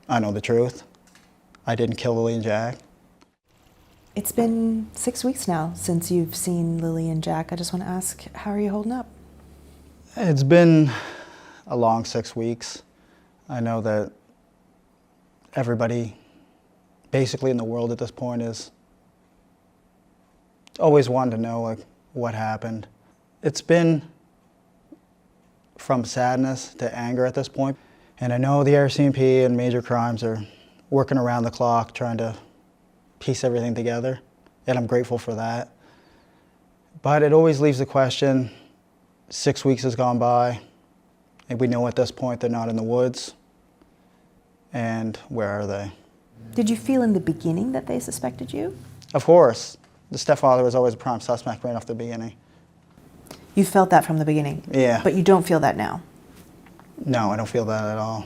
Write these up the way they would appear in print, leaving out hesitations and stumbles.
I know the truth. I didn't kill Lilly and Jack. It's been 6 weeks now since you've seen Lilly and Jack. I just want to ask, how are you holding up? It's been a long 6 weeks. I know that everybody basically in the world at this point is always wanting to know like what happened. It's been from sadness to anger at this point. And I know the RCMP and major crimes are working around the clock trying to piece everything together, and I'm grateful for that. But it always leaves the question, 6 weeks has gone by, and we know at this point they're not in the woods, and where are they? Did you feel in the beginning that they suspected you? Of course. The stepfather was always a prime suspect right off the beginning. You felt that from the beginning? Yeah. But you don't feel that now? No, I don't feel that at all.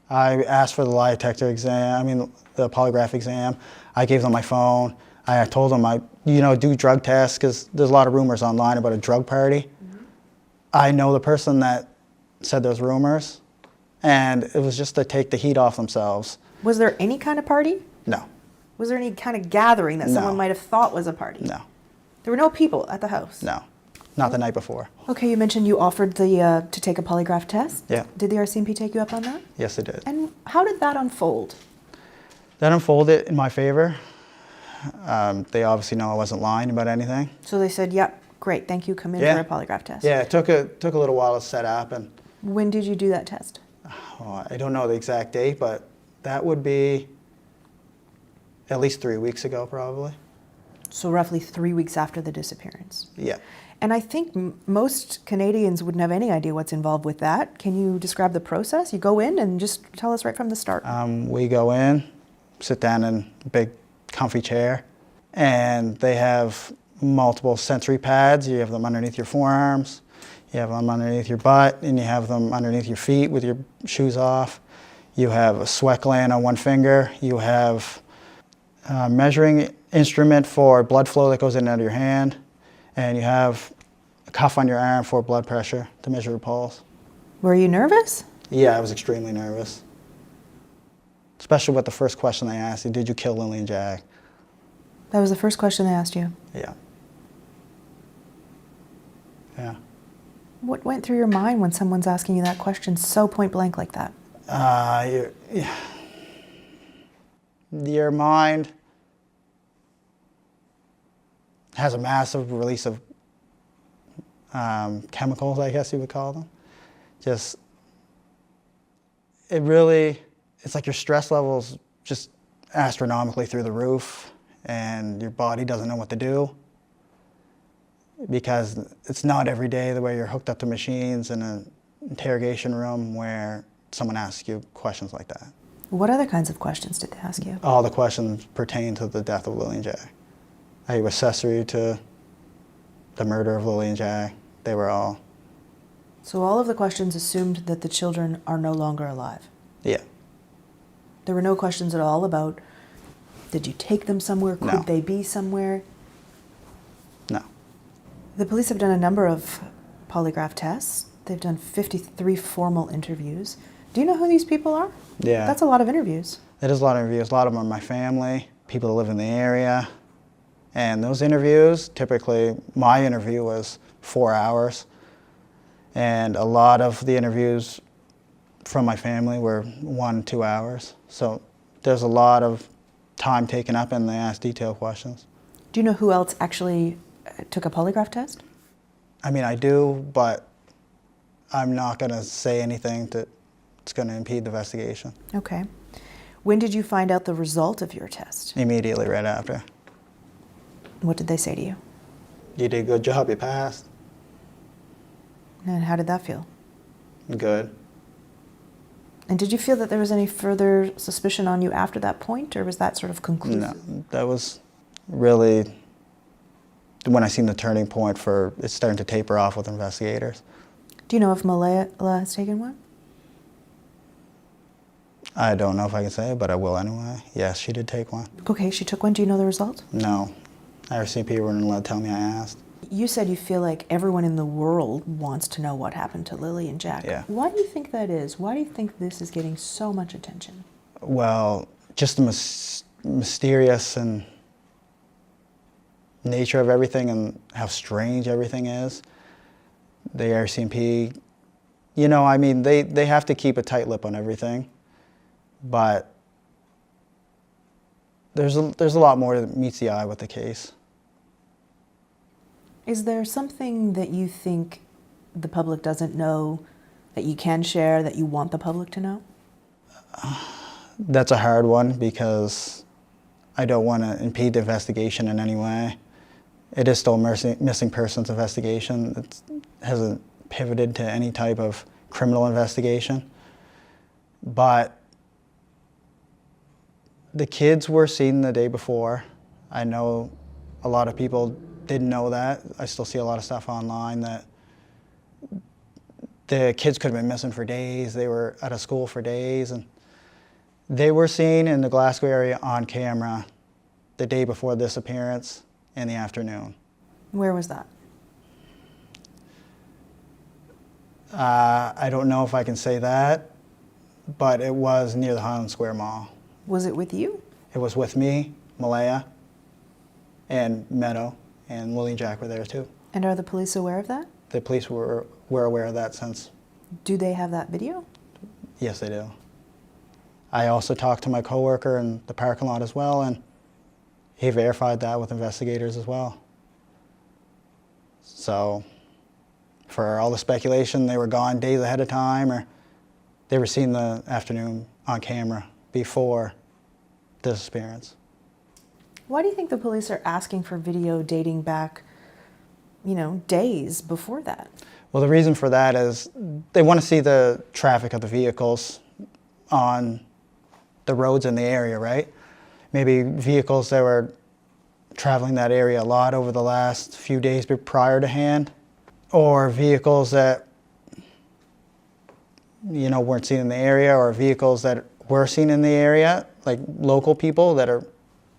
I asked for the lie detector exam, the polygraph exam. I gave them my phone. I told them I, do drug tests because there's a lot of rumors online about a drug party. Mm-hmm. I know the person that said those rumors, and it was just to take the heat off themselves. Was there any kind of party? No. Was there any kind of gathering that someone might have thought was a party? No. There were no people at the house? No. Not the night before. Okay, you mentioned you offered to take a polygraph test. Yeah. Did the RCMP take you up on that? Yes, they did. And how did that unfold? That unfolded in my favor. They obviously know I wasn't lying about anything. So they said, yep, great, thank you, come in for a polygraph test. Yeah, it took a little while to set up. And when did you do that test? I don't know the exact date, but that would be at least 3 weeks ago, probably. So roughly 3 weeks after the disappearance. Yeah. And I think most Canadians wouldn't have any idea what's involved with that. Can you describe the process? You go in and just tell us right from the start. We go in, sit down in a big comfy chair, and they have multiple sensory pads. You have them underneath your forearms, you have them underneath your butt, and you have them underneath your feet with your shoes off. You have a sweat gland on one finger. You have a measuring instrument for blood flow that goes in and out of your hand. And you have a cuff on your arm for blood pressure to measure your pulse. Were you nervous? Yeah, I was extremely nervous. Especially with the first question they asked you, did you kill Lilly and Jack? That was the first question they asked you? Yeah. Yeah. What went through your mind when someone's asking you that question so point blank like that? Your mind has a massive release of chemicals, I guess you would call them. It's like your stress levels just astronomically through the roof, and your body doesn't know what to do because it's not every day the way you're hooked up to machines in an interrogation room where someone asks you questions like that. What other kinds of questions did they ask you? All the questions pertain to the death of Lilly and Jack. Are you accessory to the murder of Lilly and Jack? They were all. So all of the questions assumed that the children are no longer alive? Yeah. There were no questions at all about, did you take them somewhere? Could No. they be somewhere? No. The police have done a number of polygraph tests. They've done 53 formal interviews. Do you know who these people are? Yeah. That's a lot of interviews. It is a lot of interviews. A lot of them are my family, people that live in the area. And those interviews, typically, my interview was 4 hours. And a lot of the interviews from my family were 1, 2 hours. So there's a lot of time taken up and they ask detailed questions. Do you know who else actually took a polygraph test? I do, but I'm not going to say anything that's going to impede the investigation. Okay. When did you find out the result of your test? Immediately right after. What did they say to you? You did a good job, you passed. And how did that feel? Good. And did you feel that there was any further suspicion on you after that point, or was that sort of conclusive? No, that was really when I seen the turning point for it's starting to taper off with investigators. Do you know if Malala has taken one? I don't know if I can say it, but I will anyway. Yes, she did take one. Okay, she took one. Do you know the result? No. RCMP weren't allowed to tell me I asked. You said you feel like everyone in the world wants to know what happened to Lilly and Jack. Yeah. Why do you think that is? Why do you think this is getting so much attention? Well, just the mysterious and nature of everything and how strange everything is. The RCMP, you know, I mean, they have to keep a tight lip on everything, but there's a lot more that meets the eye with the case. Is there something that you think the public doesn't know that you can share, that you want the public to know? That's a hard one because I don't want to impede the investigation in any way. It is still a missing persons investigation. It hasn't pivoted to any type of criminal investigation. But the kids were seen the day before. I know a lot of people didn't know that. I still see a lot of stuff online that the kids could have been missing for days. They were out of school for days, and they were seen in the Glasgow area on camera the day before the disappearance in the afternoon. Where was that? I don't know if I can say that, but it was near the Highland Square Mall. Was it with you? It was with me, Malaya, and Meadow, and Lilly and Jack were there too. And are the police aware of that? The police were aware of that since. Do they have that video? Yes, they do. I also talked to my coworker in the parking lot as well, and he verified that with investigators as well. So, for all the speculation, they were gone days ahead of time, or they were seen the afternoon on camera before the disappearance. Why do you think the police are asking for video dating back, days before that? Well, the reason for that is they want to see the traffic of the vehicles on the roads in the area, right? Maybe vehicles that were traveling that area a lot over the last few days prior to hand, or vehicles that, weren't seen in the area, or vehicles that were seen in the area, like local people that are,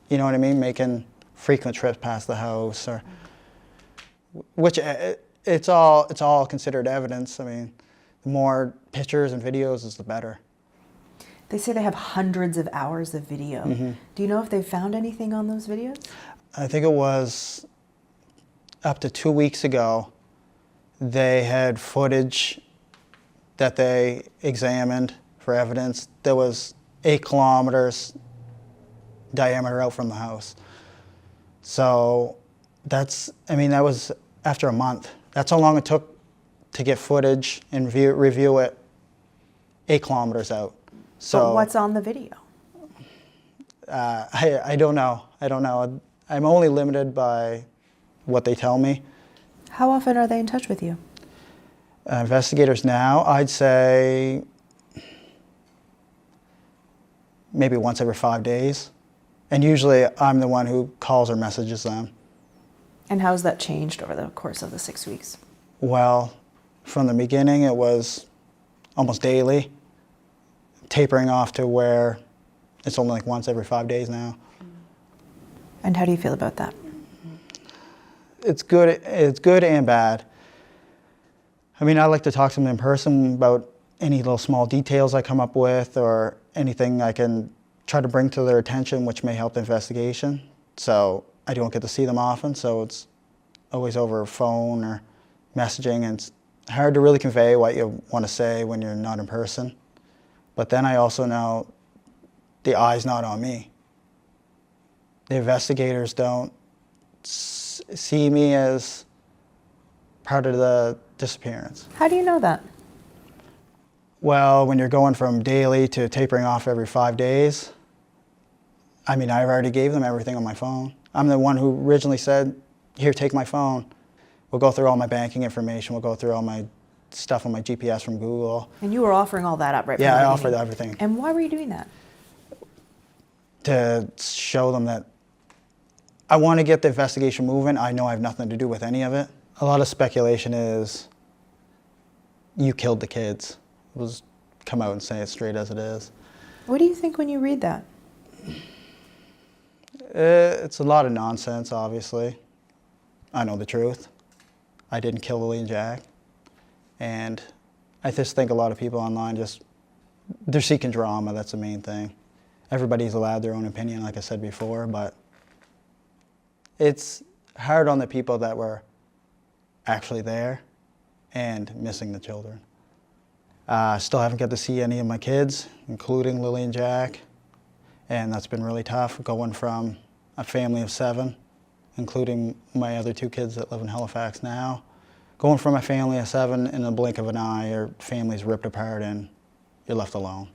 you know what I mean, making frequent trips past the house, or which it's all considered evidence. I mean, the more pictures and videos is the better. They say they have hundreds of hours of video. Mm-hmm. Do you know if they found anything on those videos? I think it was up to 2 weeks ago, they had footage that they examined for evidence that was 8 kilometers diameter out from the house. So that was after a month. That's how long it took to get footage and review it 8 kilometers out. So but what's on the video? I don't know. I'm only limited by what they tell me. How often are they in touch with you? Investigators now, I'd say maybe once every 5 days. And usually I'm the one who calls or messages them. And how has that changed over the course of the 6 weeks? Well, from the beginning it was almost daily, tapering off to where it's only like once every 5 days now. And how do you feel about that? It's good and bad. I mean, I like to talk to them in person about any little small details I come up with or anything I can try to bring to their attention which may help the investigation. So I don't get to see them often, so it's always over phone or messaging, and it's hard to really convey what you want to say when you're not in person. But then I also know the eye's not on me. The investigators don't see me as part of the disappearance. How do you know that? Well, when you're going from daily to tapering off every 5 days, I mean, I already gave them everything on my phone. I'm the one who originally said, here, take my phone. We'll go through all my banking information. We'll go through all my stuff on my GPS from Google. And you were offering all that up right from the Yeah, I beginning. offered everything. And why were you doing that? To show them that I want to get the investigation moving. I know I have nothing to do with any of it. A lot of speculation is you killed the kids. Let's come out and say it straight as it is. What do you think when you read that? It's a lot of nonsense, obviously. I know the truth. I didn't kill Lilly and Jack. And I just think a lot of people online they're seeking drama, that's the main thing. everybody's allowed their own opinion, like I said before, but it's hard on the people that were actually there and missing the children. Still haven't got to see any of my kids, including Lilly and Jack, and that's been really tough, going from a family of 7, including my other 2 kids that live in Halifax now. Going from a family of 7 in the blink of an eye, your family's ripped apart and you're left alone.